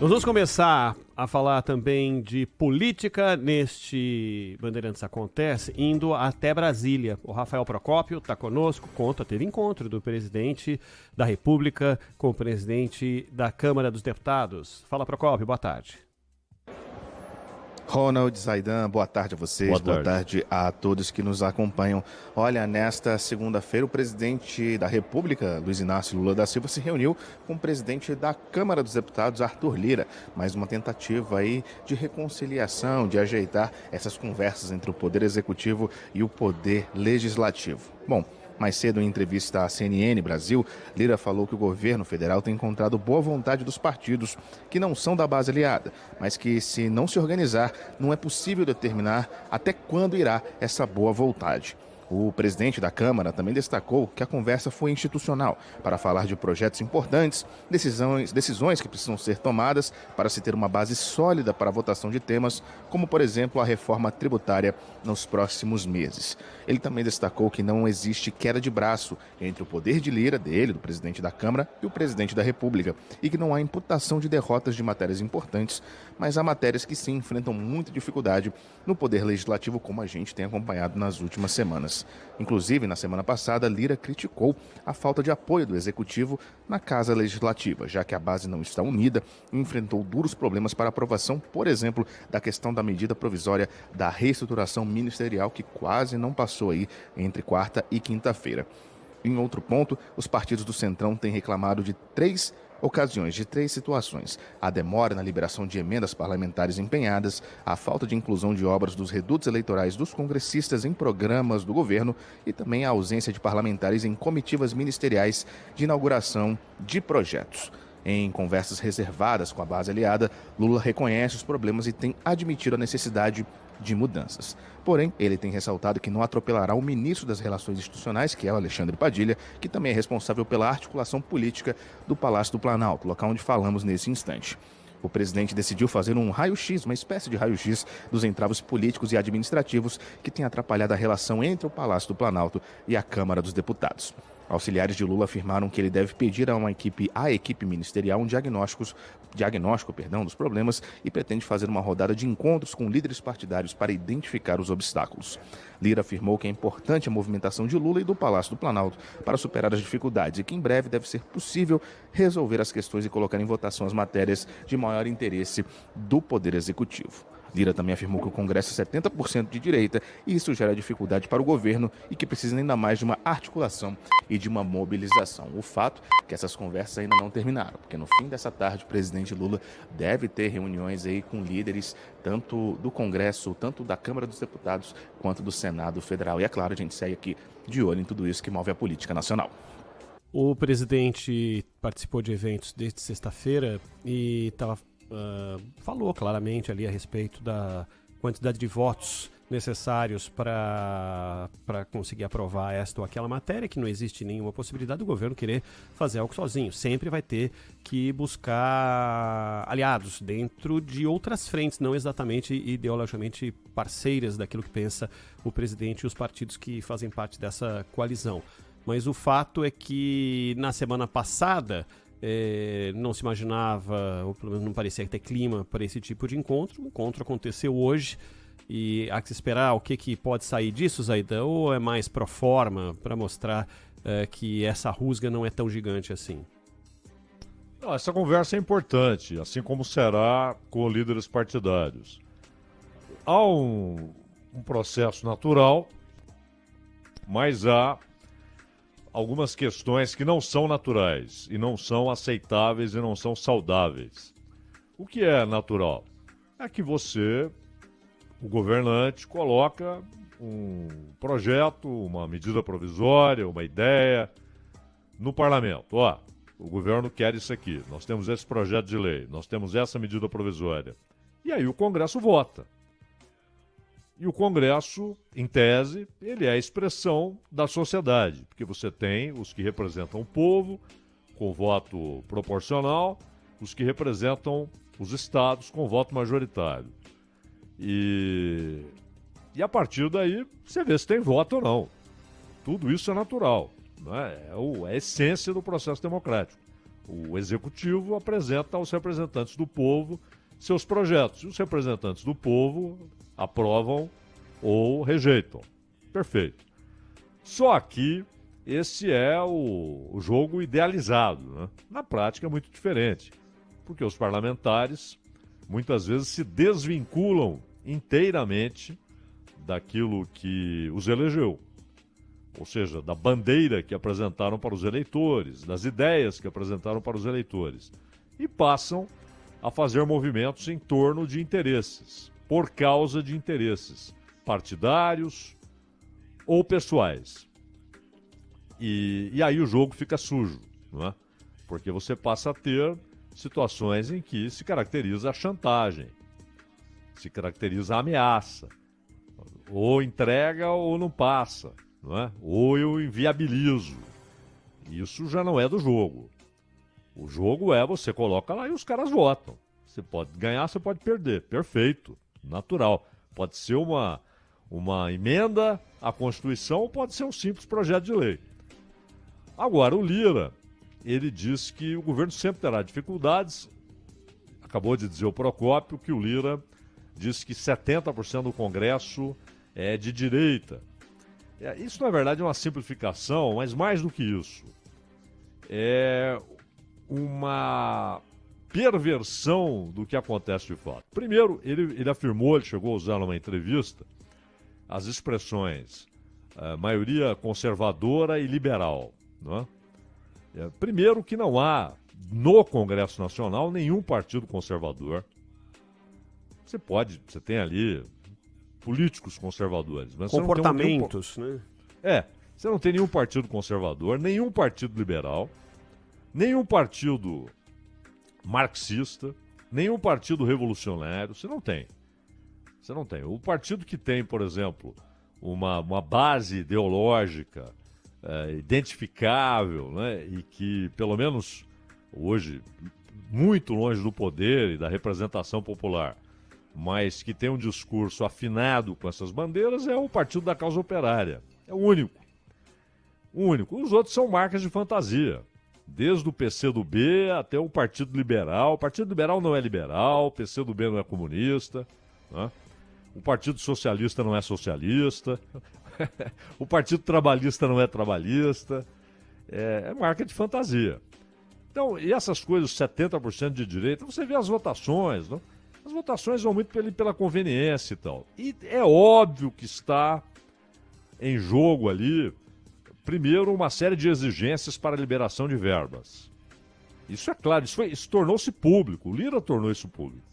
Nós vamos começar a falar também de política neste Bandeirantes Acontece, indo até Brasília. O Rafael Procópio está conosco, teve encontro do presidente da República com o presidente da Câmara dos Deputados. Fala, Procópio, boa tarde. Ronald, Zaidan, boa tarde a vocês, boa tarde a todos que nos acompanham. Olha, nesta segunda-feira o presidente da República, Luiz Inácio Lula da Silva, se reuniu com o presidente da Câmara dos Deputados, Arthur Lira. Mais uma tentativa aí de reconciliação, de ajeitar essas conversas entre o Poder Executivo e o Poder Legislativo. Bom, mais cedo, em entrevista à CNN Brasil, Lira falou que o governo federal tem encontrado boa vontade dos partidos que não são da base aliada, mas que, se não se organizar, não é possível determinar até quando irá essa boa vontade. O presidente da Câmara também destacou que a conversa foi institucional para falar de projetos importantes, decisões que precisam ser tomadas para se ter uma base sólida para a votação de temas, como, por exemplo, a reforma tributária nos próximos meses. Ele também destacou que não existe queda de braço entre o poder de Lira, do presidente da Câmara, e o presidente da República, e que não há imputação de derrotas de matérias importantes, mas há matérias que sim enfrentam muita dificuldade no Poder Legislativo, como a gente tem acompanhado nas últimas semanas. Inclusive, na semana passada, Lira criticou a falta de apoio do Executivo na Casa Legislativa, já que a base não está unida e enfrentou duros problemas para aprovação, por exemplo, da questão da medida provisória da reestruturação ministerial, que quase não passou aí entre quarta e quinta-feira. Em outro ponto, os partidos do Centrão têm reclamado de três situações: a demora na liberação de emendas parlamentares empenhadas, a falta de inclusão de obras dos redutos eleitorais dos congressistas em programas do governo e também a ausência de parlamentares em comitivas ministeriais de inauguração de projetos. Em conversas reservadas com a base aliada, Lula reconhece os problemas e tem admitido a necessidade de mudanças. Porém, ele tem ressaltado que não atropelará o ministro das Relações Institucionais, que é o Alexandre Padilha, que também é responsável pela articulação política do Palácio do Planalto, local onde falamos nesse instante. O presidente decidiu fazer um raio-x, uma espécie de raio-x dos entraves políticos e administrativos que tem atrapalhado a relação entre o Palácio do Planalto e a Câmara dos Deputados. Auxiliares de Lula afirmaram que ele deve pedir à equipe ministerial um diagnóstico dos problemas e pretende fazer uma rodada de encontros com líderes partidários para identificar os obstáculos. Lira afirmou que é importante a movimentação de Lula e do Palácio do Planalto para superar as dificuldades e que em breve deve ser possível resolver as questões e colocar em votação as matérias de maior interesse do Poder Executivo. Lira também afirmou que o Congresso é 70% de direita e isso gera dificuldade para o governo e que precisa ainda mais de uma articulação e de uma mobilização. O fato é que essas conversas ainda não terminaram, porque no fim dessa tarde o presidente Lula deve ter reuniões aí com líderes tanto do Congresso, tanto da Câmara dos Deputados, quanto do Senado Federal. E é claro, a gente segue aqui de olho em tudo isso que move a política nacional. O presidente participou de eventos desde sexta-feira e falou claramente ali a respeito da quantidade de votos necessários para conseguir aprovar esta ou aquela matéria, que não existe nenhuma possibilidade do governo querer fazer algo sozinho. Sempre vai ter que buscar aliados dentro de outras frentes, não exatamente ideologicamente parceiras daquilo que pensa o presidente e os partidos que fazem parte dessa coalizão. Mas o fato é que na semana passada não se imaginava, ou pelo menos não parecia ter clima para esse tipo de encontro. O encontro aconteceu hoje e há que se esperar o que pode sair disso, Zaidan, ou é mais pro forma para mostrar que essa rusga não é tão gigante assim? Não, essa conversa é importante, assim como será com líderes partidários. Há um processo natural, mas há algumas questões que não são naturais e não são aceitáveis e não são saudáveis. O que é natural? É que você, o governante, coloca um projeto, uma medida provisória, uma ideia no parlamento. O governo quer isso aqui, nós temos esse projeto de lei, nós temos essa medida provisória. E aí o Congresso vota. E o Congresso, em tese, ele é a expressão da sociedade, porque você tem os que representam o povo, com voto proporcional, os que representam os estados com voto majoritário. E a partir daí, você vê se tem voto ou não. Tudo isso é natural, né? É a essência do processo democrático. O executivo apresenta aos representantes do povo seus projetos. E os representantes do povo aprovam ou rejeitam. Perfeito. Só que esse é o jogo idealizado, né? Na prática é muito diferente, porque os parlamentares muitas vezes se desvinculam inteiramente daquilo que os elegeu. Ou seja, da bandeira que apresentaram para os eleitores, das ideias que apresentaram para os eleitores. E passam a fazer movimentos em torno de interesses, por causa de interesses partidários ou pessoais. E aí o jogo fica sujo, não é? Porque você passa a ter situações em que se caracteriza a chantagem, se caracteriza a ameaça, ou entrega ou não passa, não é? Ou eu inviabilizo. Isso já não é do jogo. O jogo é você coloca lá e os caras votam. Você pode ganhar, você pode perder. Perfeito, natural. Pode ser uma emenda à Constituição ou pode ser um simples projeto de lei. Agora, o Lira, ele diz que o governo sempre terá dificuldades. Acabou de dizer o Procópio que o Lira diz que 70% do Congresso é de direita. Isso, na verdade, é uma simplificação, mas mais do que isso. É uma perversão do que acontece de fato. Primeiro, ele afirmou, ele chegou a usar numa entrevista, as expressões maioria conservadora e liberal. Não é? Primeiro que não há no Congresso Nacional nenhum partido conservador. Você tem ali políticos conservadores. Mas comportamentos, né? Você não tem nenhum partido conservador, nenhum partido liberal, nenhum partido marxista, nenhum partido revolucionário. Você não tem. O partido que tem, por exemplo, uma base ideológica identificável, né, e que, pelo menos hoje, muito longe do poder e da representação popular, mas que tem um discurso afinado com essas bandeiras, é o Partido da Causa Operária. É o único. Os outros são marcas de fantasia. Desde o PCdoB até o Partido Liberal. O Partido Liberal não é liberal, o PCdoB não é comunista, né? O Partido Socialista não é socialista, o Partido Trabalhista não é trabalhista. É marca de fantasia. Então, e essas coisas, 70% de direita, você vê as votações, não? As votações vão muito pela conveniência e tal. E é óbvio que está em jogo ali, primeiro, uma série de exigências para a liberação de verbas. Isso é claro, isso tornou-se público. O Lira tornou isso público.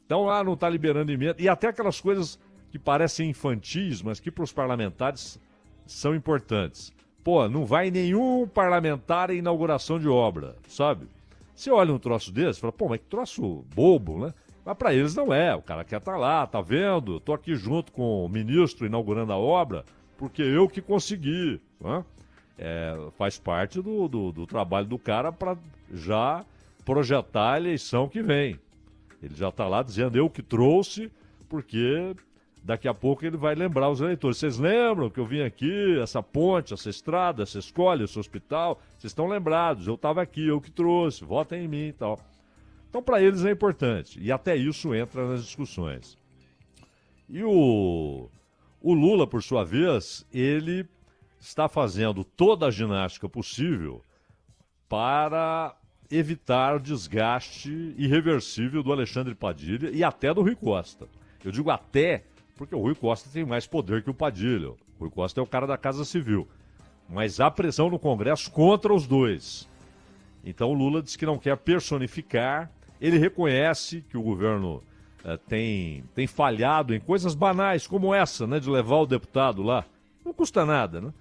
Então, não está liberando emenda. E até aquelas coisas que parecem infantis, mas que para os parlamentares são importantes. Pô, não vai nenhum parlamentar em inauguração de obra, sabe? Você olha um troço desse e fala, pô, mas que troço bobo, né? Mas para eles não é. O cara quer estar lá, tá vendo? Tô aqui junto com o ministro inaugurando a obra, porque eu que consegui, né? Faz parte do trabalho do cara para já projetar a eleição que vem. Ele já está lá dizendo, eu que trouxe, porque daqui a pouco ele vai lembrar os eleitores. Vocês lembram que eu vim aqui, essa ponte, essa estrada, essa escola, esse hospital? Vocês estão lembrados, eu estava aqui, eu que trouxe, votem em mim e tal. Então, para eles é importante. E até isso entra nas discussões. E o Lula, por sua vez, ele está fazendo toda a ginástica possível para evitar o desgaste irreversível do Alexandre Padilha e até do Rui Costa. Eu digo até porque o Rui Costa tem mais poder que o Padilha. O Rui Costa é o cara da Casa Civil. Mas há pressão no Congresso contra os dois. Então o Lula diz que não quer personificar. Ele reconhece que o governo tem falhado em coisas banais como essa, né, de levar o deputado lá. Não custa nada, né?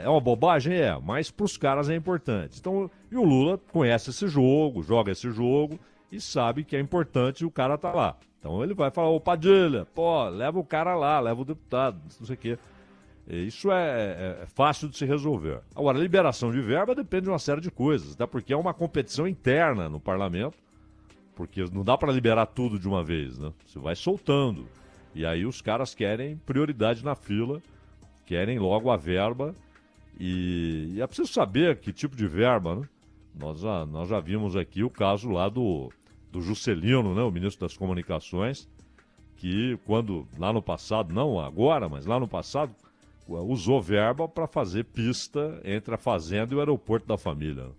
É uma bobagem? Mas para os caras é importante. Então, e o Lula conhece esse jogo, joga esse jogo e sabe que é importante o cara estar lá. Então ele vai falar, ô Padilha, pô, leva o cara lá, leva o deputado, não sei o quê. Isso é fácil de se resolver. Agora, a liberação de verba depende de uma série de coisas, até porque é uma competição interna no parlamento, porque não dá para liberar tudo de uma vez, né? Você vai soltando. E aí os caras querem prioridade na fila, querem logo a verba. E é preciso saber que tipo de verba, né? Nós já vimos aqui o caso lá do Juscelino, né, o ministro das Comunicações, que quando, lá no passado, não agora, mas lá no passado, usou verba para fazer pista entre a fazenda e o aeroporto da família.